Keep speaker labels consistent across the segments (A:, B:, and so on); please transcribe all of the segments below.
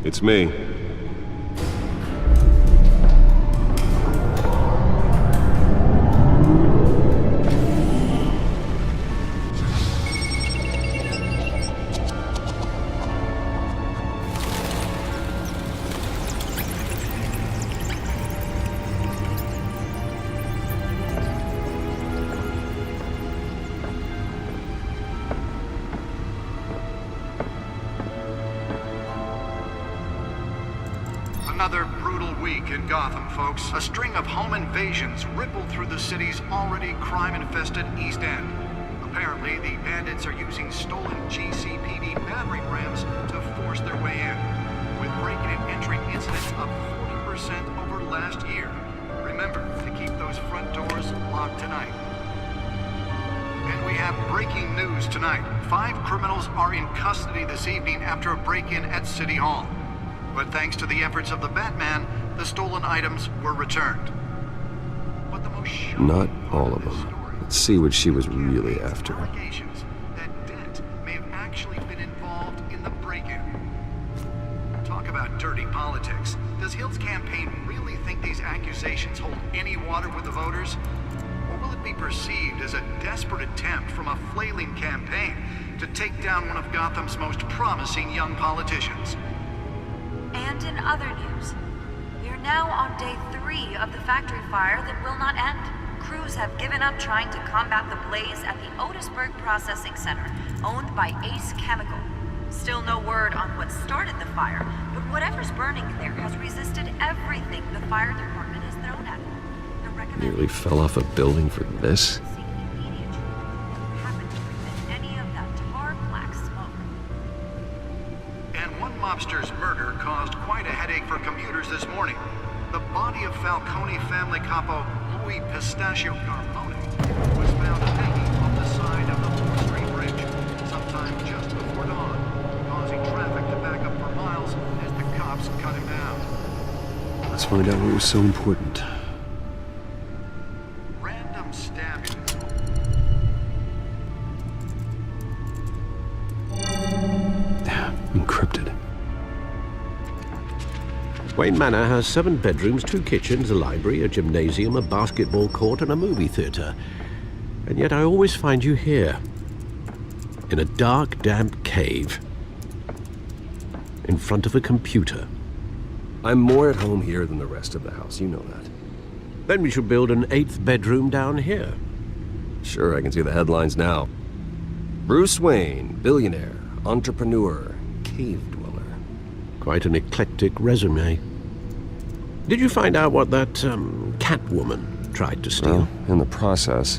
A: It's me.
B: Another brutal week in Gotham, folks. A string of home invasions rippled through the city's already crime-infested East End. Apparently, the bandits are using stolen GCPD battering rams to force their way in, with break-in and entry incidents up 40% over last year. Remember to keep those front doors locked tonight. And we have breaking news tonight. 5 criminals are in custody this evening after a break-in at City Hall. But thanks to the efforts of the Batman, the stolen items were returned. But the most shocking
A: Not all of
B: part this
A: them.
B: story
A: Let's see what she was really after.
B: allegations that Dent may have actually been involved in the break-in. Talk about dirty politics. Does Hill's campaign really think these accusations hold any water with the voters? Or will it be perceived as a desperate attempt from a flailing campaign to take down one of Gotham's most promising young politicians?
C: And in other news, we are now on day 3 of the factory fire that will not end. Crews have given up trying to combat the blaze at the Otisburg Processing Center, owned by Ace Chemical. Still no word on what started the fire, but whatever's burning there has resisted everything the fire department has thrown at it. The recommended
A: Nearly fell off a building for this.
C: seek immediate treatment happened to prevent any of that tar black smoke.
B: And one mobster's murder caused quite a headache for commuters this morning. The body of Falcone family capo Louis Pistachio Garfone was found hanging off the side of the 4th Street Bridge sometime just before dawn, causing traffic to back up for miles as the cops cut him down.
A: Let's find out what was so important.
B: Random stabbing.
A: Encrypted.
D: Wayne Manor has 7 bedrooms, 2 kitchens, a library, a gymnasium, a basketball court, and a movie theater. And yet I always find you here, in a dark, damp cave, in front of a computer.
A: I'm more at home here than the rest of the house, you know that.
D: Then we should build an 8th bedroom down here.
A: Sure, I can see the headlines now. Bruce Wayne, billionaire, entrepreneur, cave dweller.
D: Quite an eclectic resume. Did you find out what that, Catwoman tried to steal?
A: Well, in the process,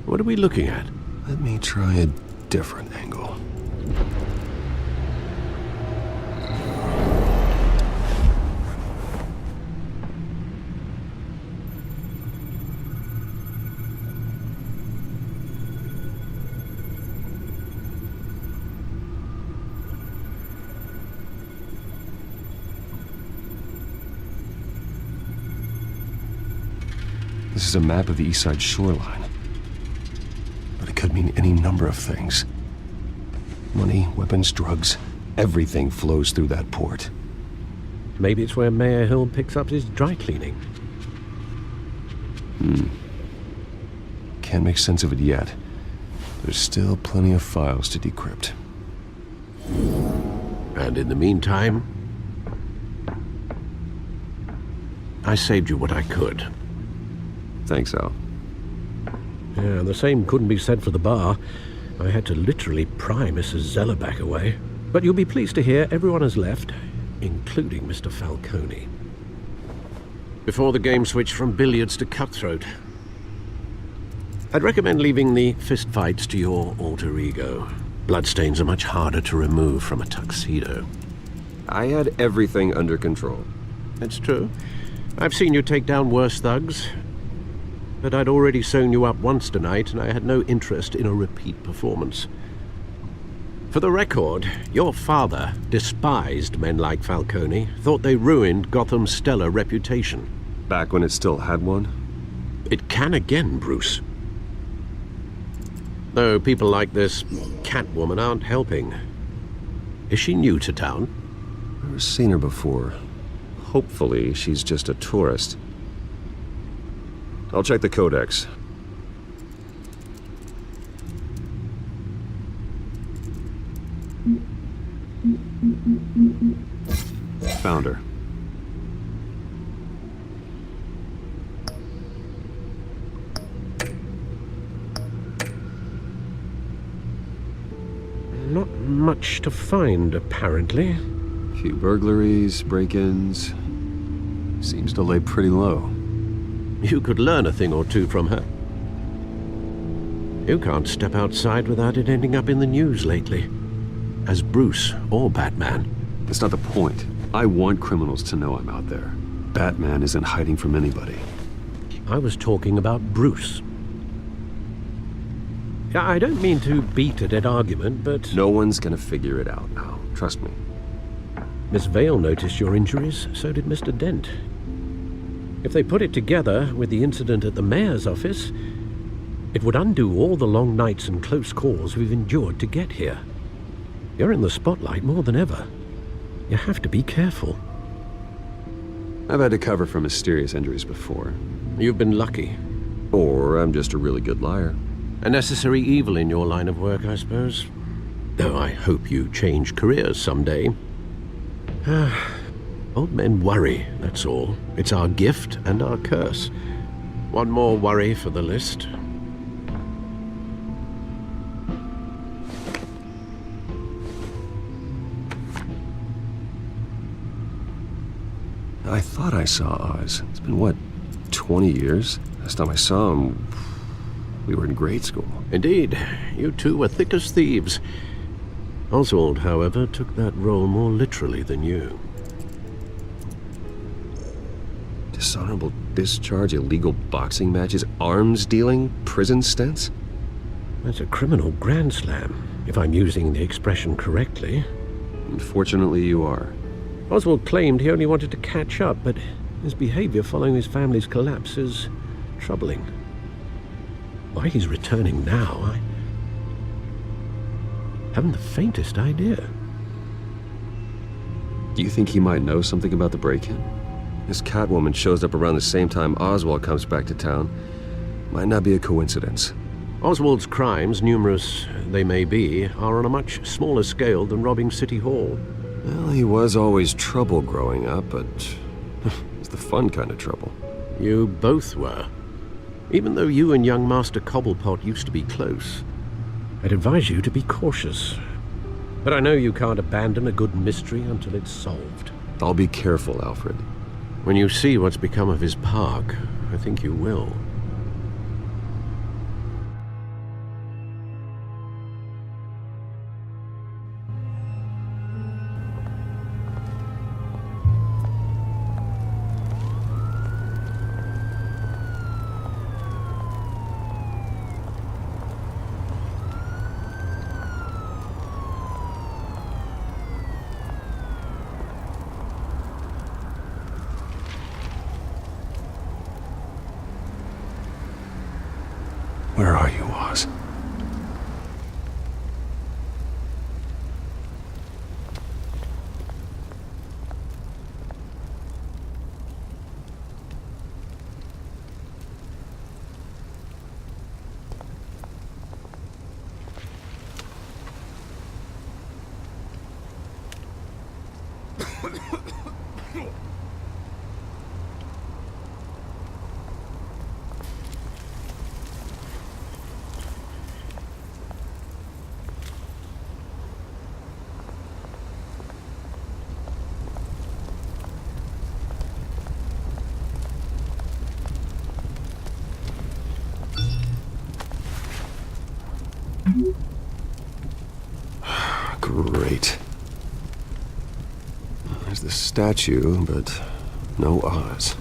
D: What are we looking at?
A: let me try a different angle. This is a map of the East Side shoreline. But it could mean any number of things. Money, weapons, drugs, everything flows through that port.
D: Maybe it's where Mayor Hill picks up his dry cleaning.
A: Can't make sense of it yet. There's still plenty of files to decrypt.
D: And in the meantime, I saved you what I could.
A: Thanks, Al.
D: Yeah, the same couldn't be said for the bar. I had to literally pry Mrs. Zellerback away. But you'll be pleased to hear everyone has left, including Mr. Falcone. Before the game switched from billiards to cutthroat. I'd recommend leaving the fistfights to your alter ego. Bloodstains are much harder to remove from a tuxedo.
A: I had everything under control.
D: That's true. I've seen you take down worse thugs. But I'd already sewn you up once tonight, and I had no interest in a repeat performance. For the record, your father despised men like Falcone, thought they ruined Gotham's stellar reputation.
A: Back when it still had one?
D: It can again, Bruce. Though people like this Catwoman aren't helping. Is she new to town?
A: Never seen her before. Hopefully, she's just a tourist. I'll check the codex. Found her.
D: Not much to find, apparently.
A: A few burglaries, break-ins. Seems to lay pretty low.
D: You could learn a thing or two from her. You can't step outside without it ending up in the news lately. As Bruce or Batman.
A: That's not the point. I want criminals to know I'm out there. Batman isn't hiding from anybody.
D: I was talking about Bruce. I don't mean to beat a dead argument, but...
A: No one's gonna figure it out now. Trust me.
D: Miss Vale noticed your injuries, so did Mr. Dent. If they put it together with the incident at the mayor's office, it would undo all the long nights and close calls we've endured to get here. You're in the spotlight more than ever. You have to be careful.
A: I've had to cover for mysterious injuries before.
D: You've been lucky.
A: Or I'm just a really good liar.
D: A necessary evil in your line of work, I suppose. Though I hope you change careers someday. Old men worry, that's all. It's our gift and our curse. One more worry for the list.
A: I thought I saw Oz. It's been, what, 20 years? Last time I saw him, we were in grade school.
D: Indeed, you two were thick as thieves. Oswald, however, took that role more literally than you.
A: Dishonorable discharge, illegal boxing matches, arms dealing, prison stints?
D: That's a criminal grand slam, if I'm using the expression correctly.
A: Unfortunately, you are.
D: Oswald claimed he only wanted to catch up, but his behavior following his family's collapse is troubling. Why he's returning now, I haven't the faintest idea.
A: Do you think he might know something about the break-in? This Catwoman shows up around the same time Oswald comes back to town. Might not be a coincidence.
D: Oswald's crimes, numerous they may be, are on a much smaller scale than robbing City Hall.
A: Well, he was always trouble growing up, but it's the fun kind of trouble.
D: You both were. Even though you and young Master Cobblepot used to be close, I'd advise you to be cautious. But I know you can't abandon a good mystery until it's solved.
A: I'll be careful, Alfred.
D: When you see what's become of his park, I think you will.
A: Where are you, Oz? Great. There's the statue, but no Oz.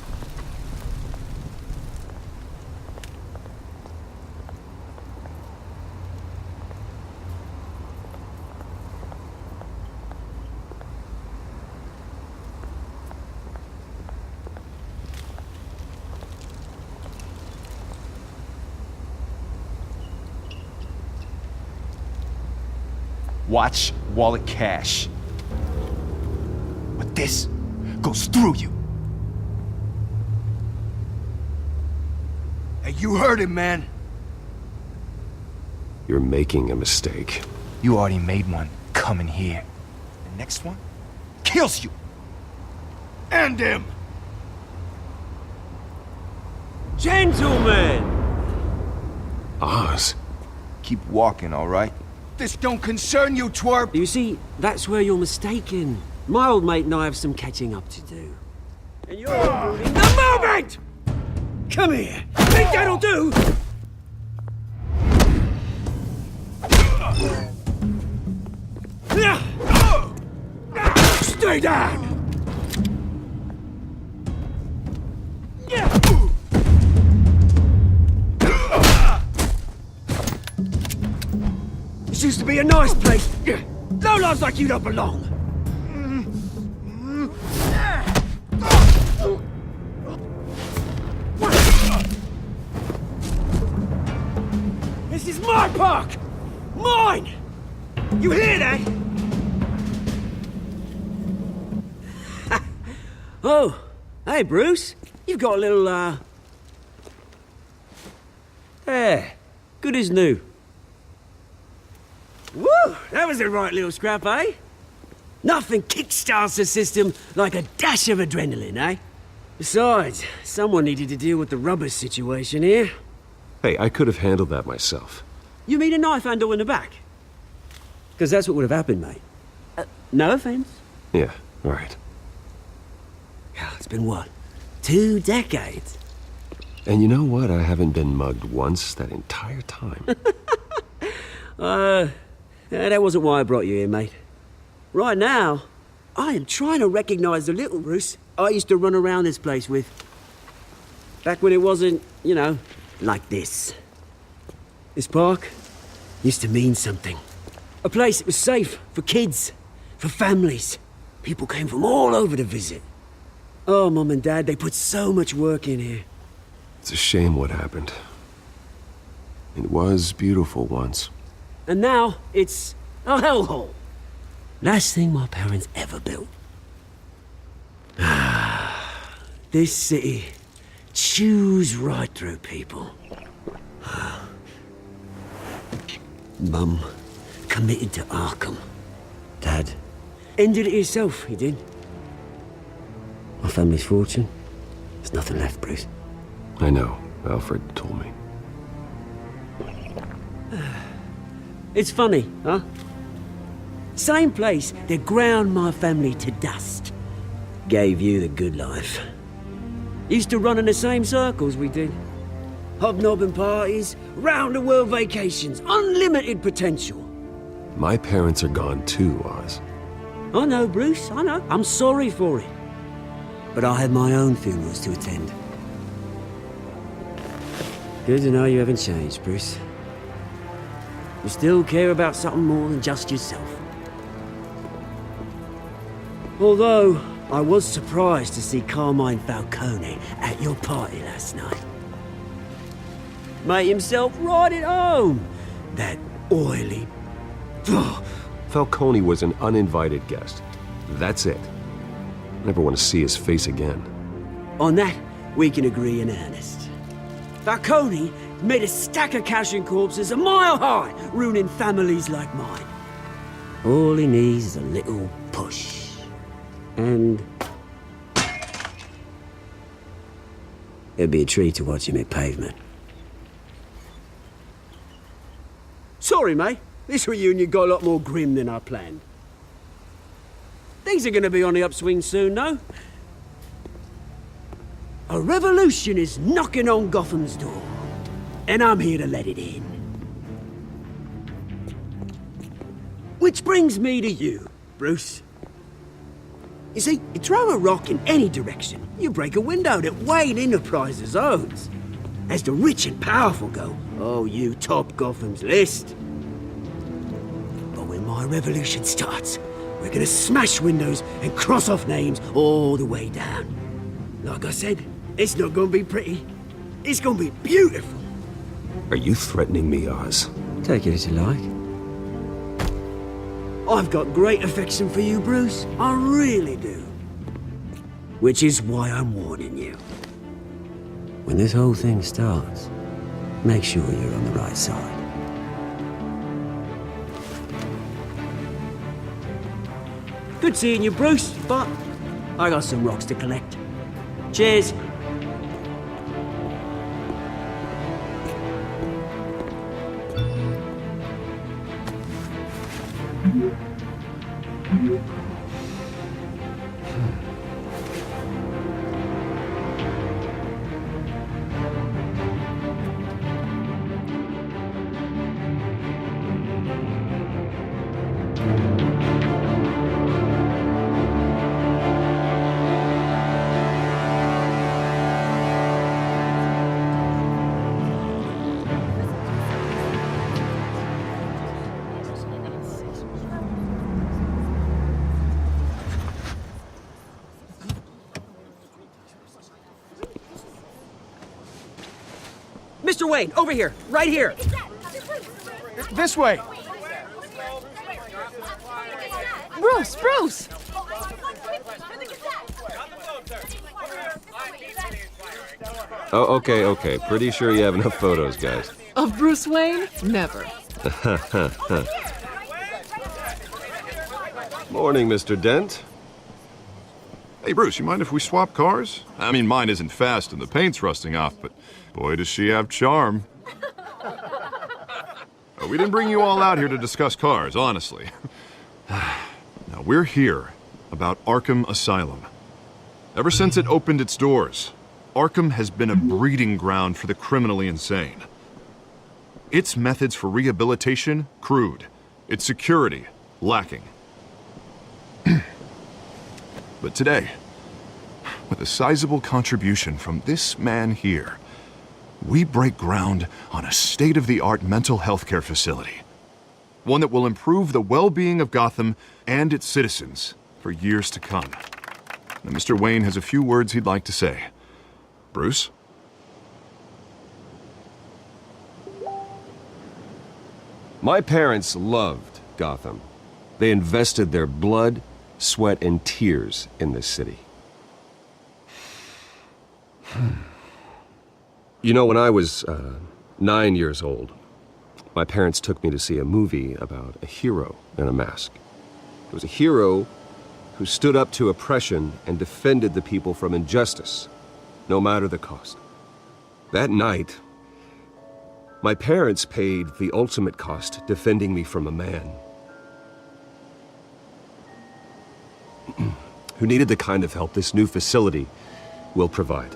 E: Watch Wallet Cash. like this goes through you. Hey, you heard it, man.
A: You're making a mistake.
E: You already made one coming here. The next one kills you. And him.
F: Gentlemen!
A: Oz?
E: Keep walking, all right? This don't concern you, twerp.
F: You see, that's where you're mistaken. My old mate and I have some catching up to do. And you're ruining the moment! Come here. Think that'll do? Stay down! This used to be a nice place. No lives like you don't belong. This is my park! Mine! You hear that? Oh, hey Bruce. You've got a little, There. Good as new. Woo! That was a right little scrap, eh? Nothing kickstarts the system like a dash of adrenaline, eh? Besides, someone needed to deal with the rubber situation here.
A: Hey, I could have handled that myself.
F: You mean a knife handle in the back? Because that's what would have happened, mate. No offense.
A: Yeah, all right.
F: It's been what? 2 decades?
A: And you know what? I haven't been mugged once that entire time.
F: That wasn't why I brought you here, mate. Right now, I am trying to recognize the little Bruce I used to run around this place with. Back when it wasn't, you know, like this. This park used to mean something. A place that was safe for kids, for families. People came from all over to visit. Oh, Mum and Dad, they put so much work in here.
A: It's a shame what happened. It was beautiful once.
F: And now, it's a hellhole. Last thing my parents ever built. This city chews right through people. Mum committed to Arkham. Dad ended it himself, he did. My family's fortune, there's nothing left, Bruce.
A: I know. Alfred told me.
F: It's funny, huh? Same place that ground my family to dust. Gave you the good life. Used to run in the same circles we did. Hobnobbing parties, round-the-world vacations, unlimited potential.
A: My parents are gone too, Oz.
F: I know, Bruce, I know. I'm sorry for it. But I had my own funerals to attend. Good to know you haven't changed, Bruce. You still care about something more than just yourself. Although, I was surprised to see Carmine Falcone at your party last night. Made himself right at home. That oily...
A: Falcone was an uninvited guest. That's it. Never want to see his face again.
F: On that, we can agree in earnest. Falcone made a stack of cash and corpses a mile high, ruining families like mine. All he needs is a little push. And... it'd be a treat to watch him hit pavement. Sorry, mate. This reunion got a lot more grim than I planned. Things are gonna be on the upswing soon, though. A revolution is knocking on Gotham's door. And I'm here to let it in. Which brings me to you, Bruce. You see, you throw a rock in any direction, you break a window that Wayne Enterprises owns. As the rich and powerful go, oh, you top Gotham's list. But when my revolution starts, we're gonna smash windows and cross off names all the way down. Like I said, it's not gonna be pretty. It's gonna be beautiful.
A: Are you threatening me, Oz?
F: Take it as you like. I've got great affection for you, Bruce. I really do. Which is why I'm warning you. When this whole thing starts, make sure you're on the right side. Good seeing you, Bruce, but I got some rocks to collect. Cheers. Mr. Wayne, over here, right here.
E: This way!
G: Bruce!
A: Oh, okay. Pretty sure you have enough photos, guys.
G: Of Bruce Wayne? Never.
A: Morning, Mr. Dent.
H: Hey, Bruce, you mind if we swap cars? I mean, mine isn't fast and the paint's rusting off, but boy, does she have charm. We didn't bring you all out here to discuss cars, honestly. Now, we're here about Arkham Asylum. Ever since it opened its doors, Arkham has been a breeding ground for the criminally insane. Its methods for rehabilitation, crude. Its security, lacking. But today, with a sizable contribution from this man here, we break ground on a state-of-the-art mental health care facility. One that will improve the well-being of Gotham and its citizens for years to come. Now, Mr. Wayne has a few words he'd like to say. Bruce?
A: My parents loved Gotham. They invested their blood, sweat, and tears in this city. You know, when I was 9 years old, my parents took me to see a movie about a hero in a mask. It was a hero who stood up to oppression and defended the people from injustice, no matter the cost. That night, my parents paid the ultimate cost defending me from a man who needed the kind of help this new facility will provide.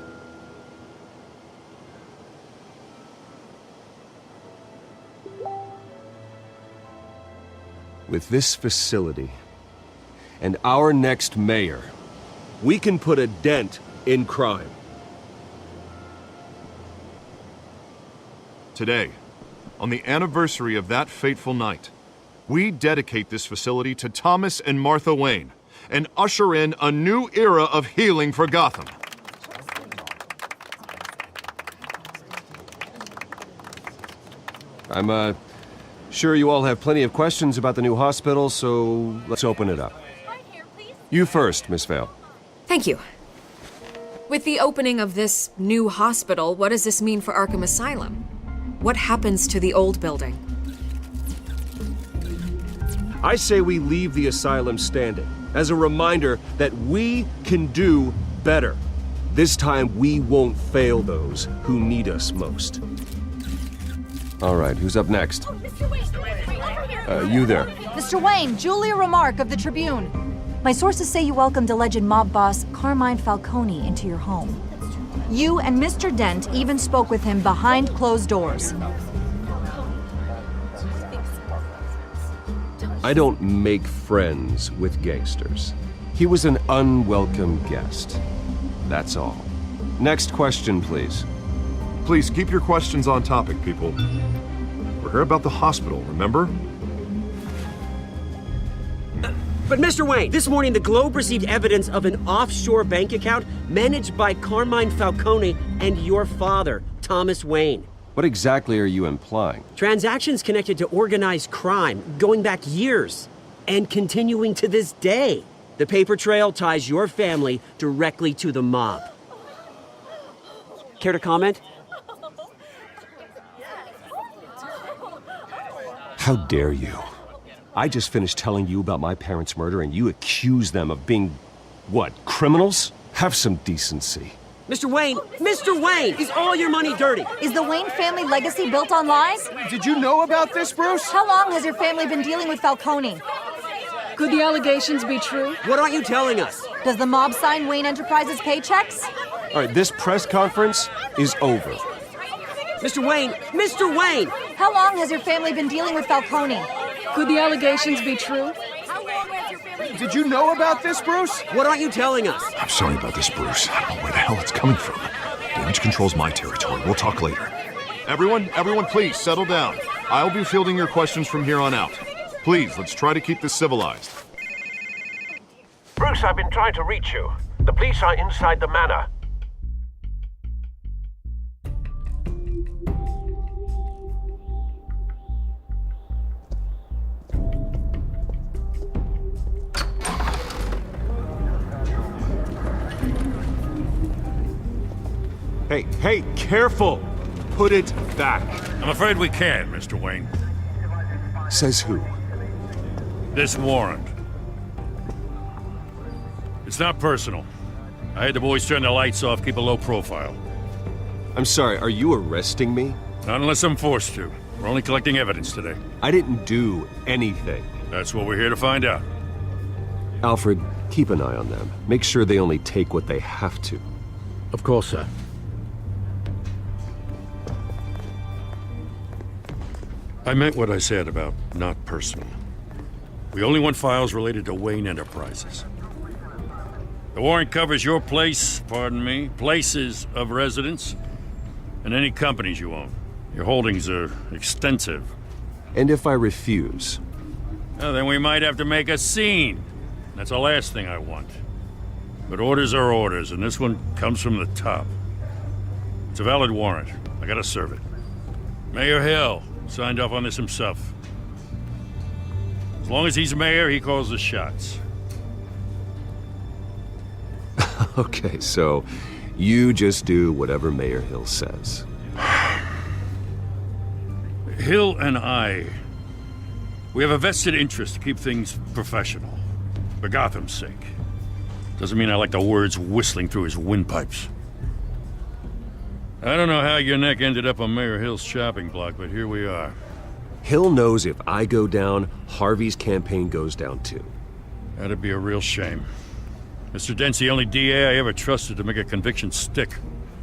A: With this facility and our next mayor, we can put a dent in crime.
H: Today, on the anniversary of that fateful night, we dedicate this facility to Thomas and Martha Wayne and usher in a new era of healing for Gotham.
A: I'm sure you all have plenty of questions about the new hospital, so let's open it up. You first, Miss Vale.
I: Thank you. With the opening of this new hospital, what does this mean for Arkham Asylum? What happens to the old building?
A: I say we leave the asylum standing as a reminder that we can do better. This time we won't fail those who need us most. All right, who's up next? You there.
J: Mr. Wayne, Julia Remark of the Tribune. My sources say you welcomed alleged mob boss Carmine Falcone into your home. You and Mr. Dent even spoke with him behind closed doors.
A: I don't make friends with gangsters. He was an unwelcome guest. That's all. Next question, please.
H: Please keep your questions on topic, people. We're here about the hospital, remember?
F: But Mr. Wayne, this morning the Globe received evidence of an offshore bank account managed by Carmine Falcone and your father, Thomas Wayne.
A: What exactly are you implying?
F: Transactions connected to organized crime going back years and continuing to this day. The paper trail ties your family directly to the mob. Care to comment?
A: How dare you? I just finished telling you about my parents' murder and you accuse them of being, what, criminals? Have some decency.
F: Mr. Wayne, is all your money dirty?
J: Is the Wayne family legacy built on lies?
H: Did you know about this, Bruce?
J: How long has your family been dealing with Falcone?
G: Could the allegations be true?
F: What aren't you telling us?
J: Does the mob sign Wayne Enterprises paychecks?
A: All right, this press conference is over.
F: Mr. Wayne!
J: How long has your family been dealing with Falcone?
G: Could the allegations be true?
H: Did you know about this, Bruce?
F: What aren't you telling us?
H: I'm sorry about this, Bruce. I don't know where the hell it's coming from. Damage control's my territory. We'll talk later. Everyone, please settle down. I'll be fielding your questions from here on out. Please, let's try to keep this civilized.
D: Bruce, I've been trying to reach you. The police are inside the manor.
A: Hey, careful! Put it back.
K: I'm afraid we can't, Mr. Wayne.
A: Says who?
K: This warrant. It's not personal. I had the boys turn the lights off, keep a low profile.
A: I'm sorry, are you arresting me?
K: Not unless I'm forced to. We're only collecting evidence today.
A: I didn't do anything.
K: That's what we're here to find out.
A: Alfred, keep an eye on them. Make sure they only take what they have to.
D: Of course, sir.
K: I meant what I said about not personal. We only want files related to Wayne Enterprises. The warrant covers your places of residence, and any companies you own. Your holdings are extensive.
A: And if I refuse?
K: Well, then we might have to make a scene. That's the last thing I want. But orders are orders, and this one comes from the top. It's a valid warrant. I gotta serve it. Mayor Hill signed off on this himself. As long as he's mayor, he calls the shots.
A: Okay, so you just do whatever Mayor Hill says.
K: Hill and we have a vested interest to keep things professional. For Gotham's sake. Doesn't mean I like the words whistling through his windpipes. I don't know how your neck ended up on Mayor Hill's chopping block, but here we are.
A: Hill knows if I go down, Harvey's campaign goes down too.
K: That'd be a real shame. Mr. Dent's the only DA I ever trusted to make a conviction stick.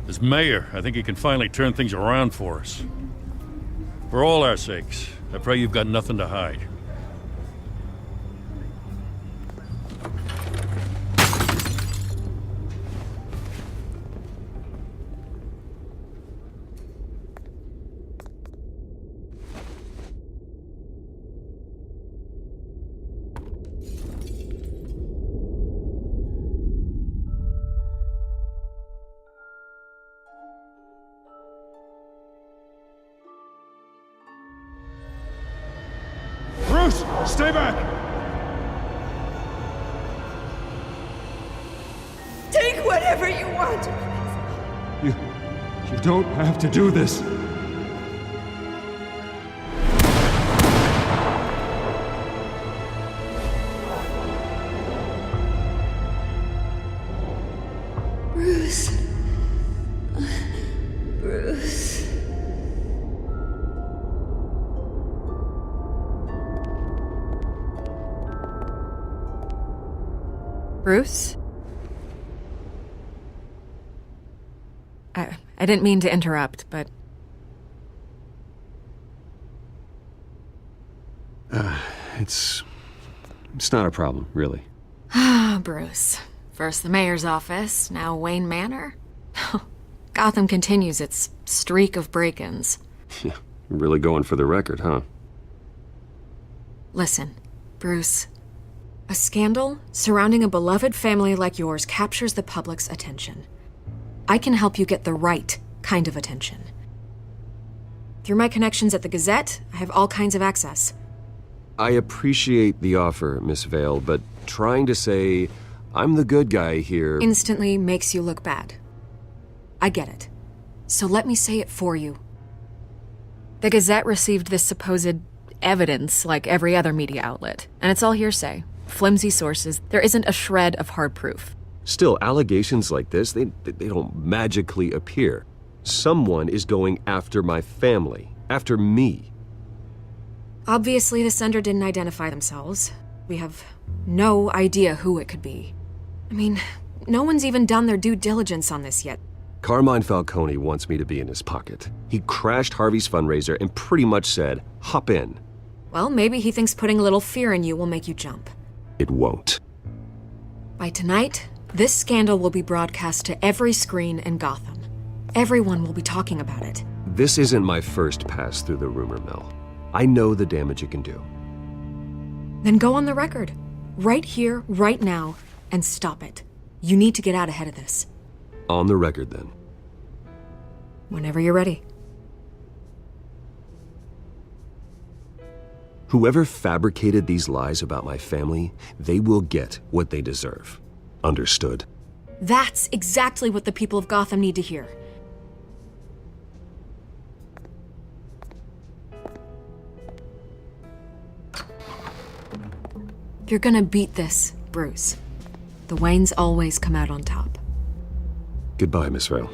K: As mayor, I think he can finally turn things around for us. For all our sakes, I pray you've got nothing to hide.
H: Bruce, stay back!
C: Take whatever you want.
A: You don't have to do this.
C: Bruce. Bruce.
I: Bruce? I didn't mean to interrupt, but...
A: It's not a problem, really.
I: Ah, Bruce. First the mayor's office, now Wayne Manor. Gotham continues its streak of break-ins.
A: Yeah, you're really going for the record, huh?
I: Listen, Bruce. A scandal surrounding a beloved family like yours captures the public's attention. I can help you get the right kind of attention. Through my connections at the Gazette, I have all kinds of access.
A: I appreciate the offer, Miss Vale, but trying to say I'm the good guy here...
I: instantly makes you look bad. I get it. So let me say it for you. The Gazette received this supposed evidence like every other media outlet, and it's all hearsay. Flimsy sources. There isn't a shred of hard proof.
A: Still, allegations like this, they don't magically appear. Someone is going after my family, after me.
I: Obviously, the sender didn't identify themselves. We have no idea who it could be. I mean, no one's even done their due diligence on this yet.
A: Carmine Falcone wants me to be in his pocket. He crashed Harvey's fundraiser and pretty much said, hop in.
I: Well, maybe he thinks putting a little fear in you will make you jump.
A: It won't.
I: By tonight, this scandal will be broadcast to every screen in Gotham. Everyone will be talking about it.
A: This isn't my first pass through the rumor mill. I know the damage it can do.
I: Then go on the record. Right here, right now, and stop it. You need to get out ahead of this.
A: On the record, then.
I: Whenever you're ready.
A: Whoever fabricated these lies about my family, they will get what they deserve. Understood?
I: That's exactly what the people of Gotham need to hear. You're gonna beat this, Bruce. The Waynes always come out on top.
A: Goodbye, Miss Vale.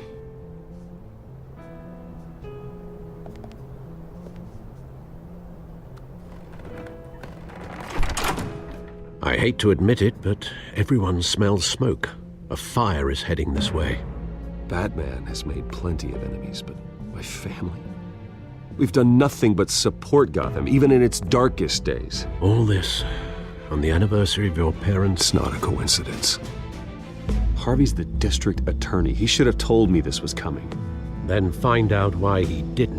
D: I hate to admit it, but everyone smells smoke. A fire is heading this way.
A: Batman has made plenty of enemies, but my family? We've done nothing but support Gotham, even in its darkest days.
D: All this on the anniversary of your parents'...
A: It's not a coincidence. Harvey's the district attorney. He should have told me this was coming.
D: Then find out why he didn't.